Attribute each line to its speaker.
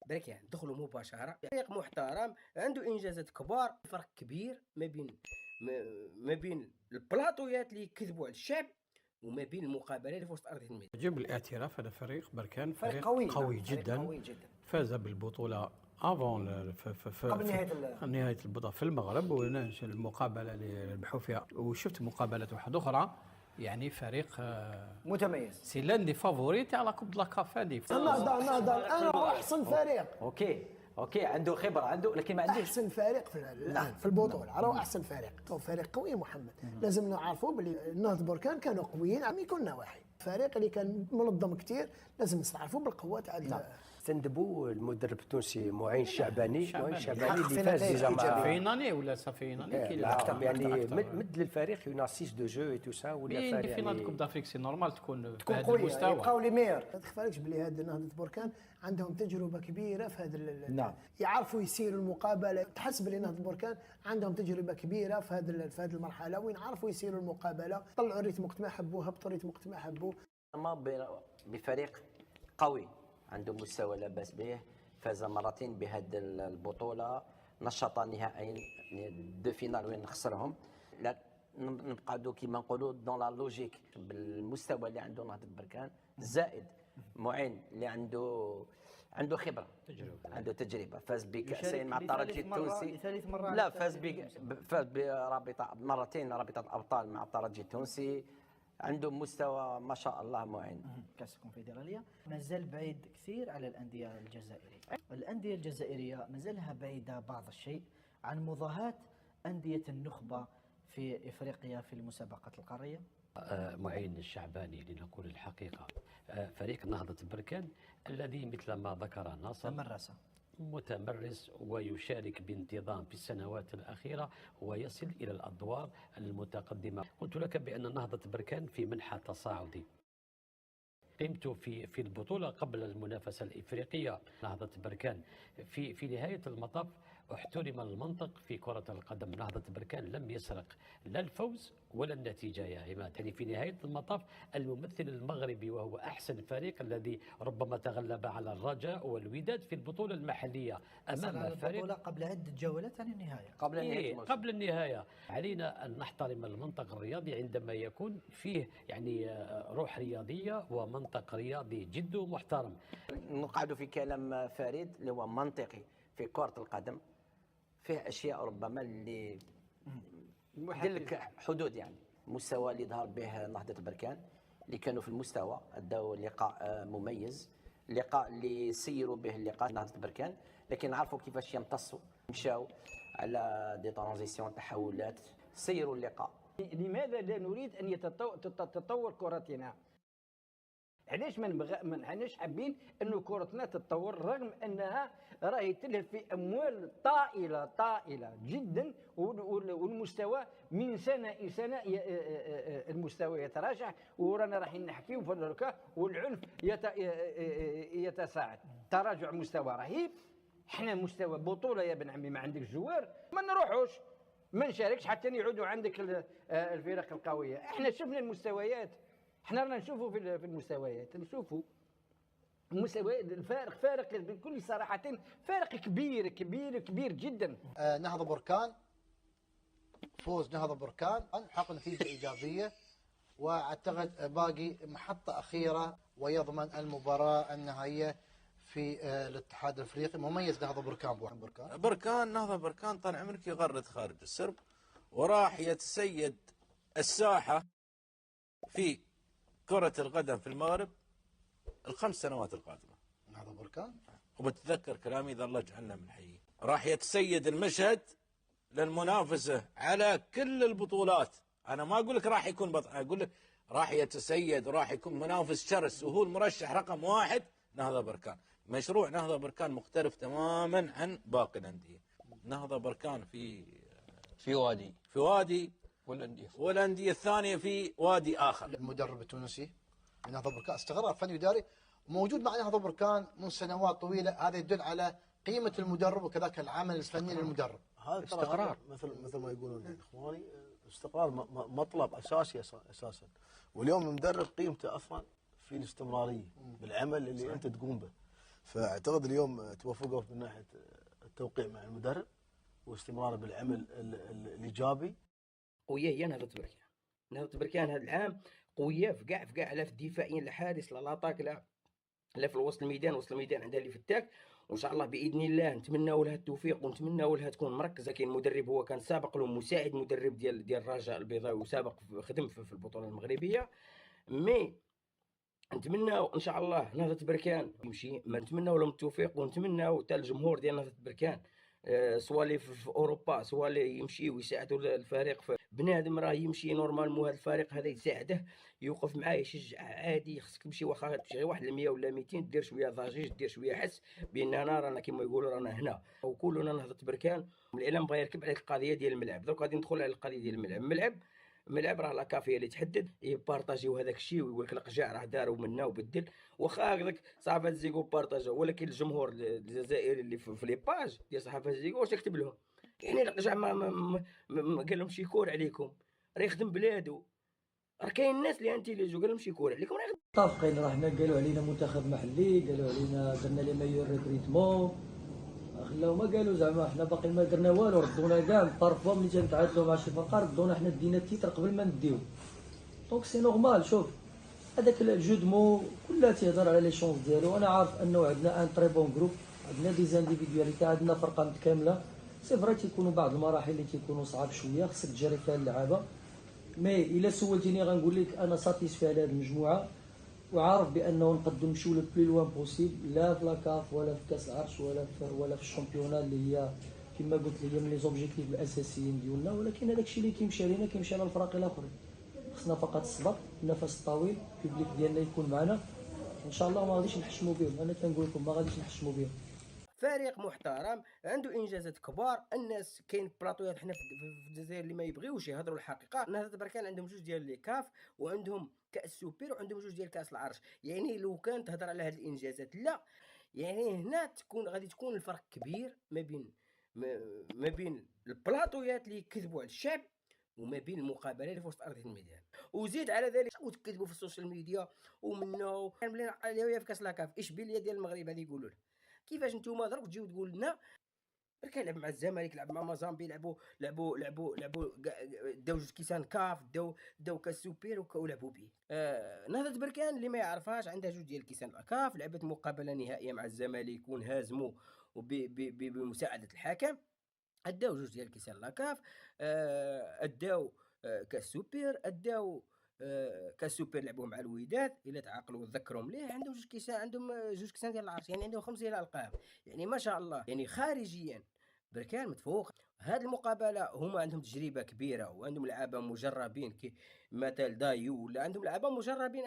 Speaker 1: درك يعني دخلوا مباشره، فريق محترم عنده انجازات كبار. فرق كبير ما بين البلاطويات اللي يكذبوا على الشعب وما بين المقابله اللي في وسط ارض الميدان.
Speaker 2: يجب الاعتراف هذا فريق بركان
Speaker 1: فريق
Speaker 2: قوي جدا،
Speaker 1: قوي جدا.
Speaker 2: فاز بالبطوله افون
Speaker 1: قبل
Speaker 2: نهايه البطوله في المغرب، والمقابله اللي ربحوا فيها، وشفت مقابلات واحده اخرى. يعني فريق
Speaker 1: متميز.
Speaker 2: سي لان دي فافوري تاع لا كوب دو لا كاف هذه.
Speaker 3: انا احسن فريق.
Speaker 4: اوكي عنده خبره، عنده، لكن ما عندوش
Speaker 3: احسن فريق الان في البطوله، راهو احسن فريق. فريق قوي محمد. لازم نعرفوا باللي نهضه بركان كانوا قويين عم يكون نواحي. الفريق اللي كان منظم كثير، لازم نعرفوا بالقوه تاع
Speaker 5: سندبوا المدرب التونسي معين الشعباني اللي فاز ديجا مع
Speaker 2: فيناني ولا سافيناني
Speaker 5: اكثر، يعني مد للفريق يون اسيس دو جو اي تو سا، ولا
Speaker 2: فريق في نهضه كوب دافريك سي نورمال تكون
Speaker 3: قويه، يبقاو لي مير. ما تخفالكش بلي هاد نهضه بركان عندهم تجربه كبيره في هذا
Speaker 4: نعم.
Speaker 3: يعرفوا يسيروا المقابله. تحس بلي نهضه بركان عندهم تجربه كبيره في هذه المرحله، وين عرفوا يسيروا المقابله، طلعوا الريتم وقت ما حبوه، هبطوا الريتم وقت ما حبوه.
Speaker 4: بفريق قوي عنده مستوى لا باس به، فاز مرتين بهذه البطوله، نشط نهائيا دو فينال وين خسرهم. لا نبقى كيما نقولوا دون لا لوجيك بالمستوى اللي عنده نهضه بركان، زائد معين اللي عنده خبره، عنده تجربه، فاز بكأسين مع الترجي التونسي
Speaker 6: ثالث مرة.
Speaker 4: لا فاز برابطه مرتين، رابطه الابطال مع الترجي التونسي. عنده مستوى ما شاء الله معين.
Speaker 6: كأس الكونفدرالية مازال بعيد كثير على الأندية الجزائرية. الأندية الجزائرية مازالها بعيدة بعض الشيء عن مضاهاة أندية النخبة في إفريقيا في المسابقات القارية.
Speaker 7: معين الشعباني لنقول الحقيقة، فريق نهضة بركان الذي مثل ما ذكر ناصر متمرس ويشارك بانتظام في السنوات الأخيرة ويصل إلى الأدوار المتقدمة. قلت لك بأن نهضة بركان في منحى تصاعدي. قيمته في البطولة قبل المنافسة الإفريقية. نهضة بركان في نهاية المطاف احترم المنطق في كرة القدم. نهضة بركان لم يسرق لا الفوز ولا النتيجة يا عماد. يعني في نهاية المطاف الممثل المغربي، وهو أحسن فريق الذي ربما تغلب على الرجاء والوداد في البطولة المحلية أمام فريق
Speaker 6: قبل عدة جولات عن النهاية.
Speaker 7: قبل النهاية. علينا أن نحترم المنطق الرياضي عندما يكون فيه يعني روح رياضية ومنطق رياضي جد محترم.
Speaker 4: نقعد في كلام فريد اللي هو منطقي في كرة القدم، فيه أشياء ربما اللي يدلك حدود. يعني المستوى اللي ظهر به نهضة بركان، اللي كانوا في المستوى أداوا لقاء مميز، اللقاء اللي سيروا به اللقاء نهضة بركان، لكن عرفوا كيفاش يمتصوا، مشاو على دي ترانزيسيون، تحولات، سيروا اللقاء.
Speaker 8: لماذا لا نريد أن تتطور كرتنا؟ علاش علاش حابين انه كرتنا تتطور رغم انها راهي تلهف في اموال طائله جدا، والمستوى من سنه الى سنه المستوى يتراجع، ورانا رايحين نحكيو في الركا، والعنف يتصاعد، تراجع مستوى رهيب. احنا مستوى بطوله يا بن عمي، ما عندك جوار ما نروحوش، ما نشاركش حتى يعودوا عندك الفرق القويه. احنا شفنا المستويات، احنا رانا نشوفوا في المستويات، نشوفوا المستويات، فارق بكل صراحه، فارق كبير كبير كبير جدا.
Speaker 9: نهضة بركان، فوز نهضة بركان حقق نتيجه ايجابيه، واعتقد باقي محطه اخيره ويضمن المباراه النهائيه في الاتحاد الافريقي. مميز نهضة بركان
Speaker 10: نهضة بركان طال عمرك يغرد خارج السرب، وراح يتسيد الساحه في كرة القدم في المغرب ال5 سنوات القادمة.
Speaker 9: نهضة بركان،
Speaker 10: وبتذكر كلامي إذا الله جعلنا من حي، راح يتسيد المشهد للمنافسة على كل البطولات. أنا ما أقول لك راح يكون بطل، أقول لك راح يتسيد وراح يكون منافس شرس، وهو المرشح رقم 1 نهضة بركان. مشروع نهضة بركان مختلف تماما عن باقي الأندية. نهضة بركان في وادي والأندية الثانية في وادي آخر.
Speaker 9: المدرب التونسي نهضة بركان استقرار فني وإداري موجود مع نهضة بركان من سنوات طويلة، هذا يدل على قيمة المدرب وكذلك العمل الفني للمدرب.
Speaker 11: هذا استقرار مثل ما يقولون إخواني، استقرار مطلب أساسي أساسا، واليوم المدرب قيمته أصلا في الاستمرارية بالعمل اللي أنت تقوم به، فاعتقد اليوم توفقوا من ناحيه التوقيع مع المدرب واستمرار بالعمل الايجابي.
Speaker 1: قويه هي نهضه بركان. نهضه بركان هذا العام قويه في كاع لا في الدفاعيين لا حارس لا لاطاك لا في وسط الميدان. وسط الميدان عندها اللي فتاك، وان شاء الله باذن الله نتمناو لها التوفيق ونتمناو لها تكون مركزه. كاين مدرب هو كان سابق له مساعد مدرب ديال الرجاء البيضاوي وسابق خدم في البطوله المغربيه. مي نتمناو ان شاء الله نهضه بركان يمشي، ما نتمناو لهم التوفيق ونتمناو حتى الجمهور ديال نهضه بركان سوا اللي في اوروبا سوا اللي يمشي ويساعدوا الفريق. بنادم راه يمشي نورمالمون هذا الفريق هذا يساعده يوقف معاه يشجع عادي. خصك تمشي واخا تمشي غير واحد 100 ولا 200 دير شويه ضجيج دير شويه حس بان انا رانا كما يقولوا رانا هنا وكلنا نهضه بركان. الاعلام بغى يركب على القضيه ديال الملعب. دروك غادي ندخل على القضيه ديال الملعب راه لاكافيه اللي تحدد يبارطاجيو هذاك الشيء ويقول لك القجاع راه داروا منا وبدل. واخا هكذاك صحافه زيكو بارطاجاو، ولكن الجمهور الجزائري اللي في لي باج ديال صحافه زيكو واش تكتب لهم؟ يعني القجاع ما قال لهم شي كور عليكم راه يخدم بلادو. راه كاين الناس اللي انتيليجو قال لهم شي كور عليكم راه
Speaker 12: متفقين. راه حنا قالوا علينا منتخب محلي، قالوا علينا درنا لي ميور ريكريتمون، خلاو ما قالوا زعما حنا باقي ما درنا والو. ردونا كاع بارفوا ملي تنتعادلوا مع شي فرقه ردونا حنا دينا التيتر قبل ما نديو. دونك سي نورمال. شوف هذاك الجو دو مو كلها تيهضر على لي شونس ديالو. انا عارف انه عندنا ان تري بون جروب، عندنا دي زانديفيدواليتي، عندنا فرقه متكامله. سي فري تيكونوا بعض المراحل اللي تيكونوا صعاب شويه خصك تجري فيها اللعابه. مي الا سولتيني غنقول لك انا ساتيسفي على هذه المجموعه وعارف بانه نقدروا نمشيو لو بلي لوان بوسيبل، لا في لاكاف ولا في كاس العرش ولا في الشامبيونات اللي هي كما قلت لي من لي زوبجيكتيف الاساسيين ديالنا. ولكن هذاك الشيء اللي كيمشي علينا كيمشي على الفرق الاخرين. خصنا فقط الصبر، النفس الطويل، البيبليك ديالنا يكون معنا ان شاء الله. ما غاديش نحشموا بهم، انا كنقول لكم ما غاديش نحشموا بهم.
Speaker 1: فريق محترم عنده انجازات كبار. الناس كاين بلاطويات حنا في الجزائر اللي ما يبغيوش يهضروا الحقيقه. نهضه بركان عندهم جوج ديال لي كاف وعندهم كاس سوبر وعندهم جوج ديال كاس العرش. يعني لو كان تهضر على هذه الانجازات لا، يعني هنا غادي تكون الفرق كبير ما بين البلاطويات اللي يكذبوا على الشعب وما بين المقابله اللي في وسط ارضيه الميدان. وزيد على ذلك وتكذبوا في السوشيال ميديا ومنه ملي عليها في كاس لاكاف اشبيليه ديال المغرب هذه يقولوا لها كيفاش نتوما دروك تجيو تقول لنا بركان لعب مع الزمالك لعب مع مازامبي لعبوا داو جوج كيسان كاف داو كاس سوبر ولعبوا به. نهضه بركان اللي ما يعرفهاش عندها جوج ديال كيسان لاكاف، لعبت مقابله نهائيه مع الزمالك ونهزموا بمساعده الحكم. اداو جوج ديال كيسان لاكاف، اداو كاس سوبر، اداو كاس سوبر لعبوه مع الوداد. الا تعقلوا وتذكروا مليح عندهم جوج كيسان ديال العرش، يعني عندهم 5 ديال الالقاب. يعني ما شاء الله، يعني خارجيا بركان متفوق. هذه المقابله هما عندهم تجربه كبيره وعندهم لعابه مجربين مثل دايو ولا عندهم لعابه مجربين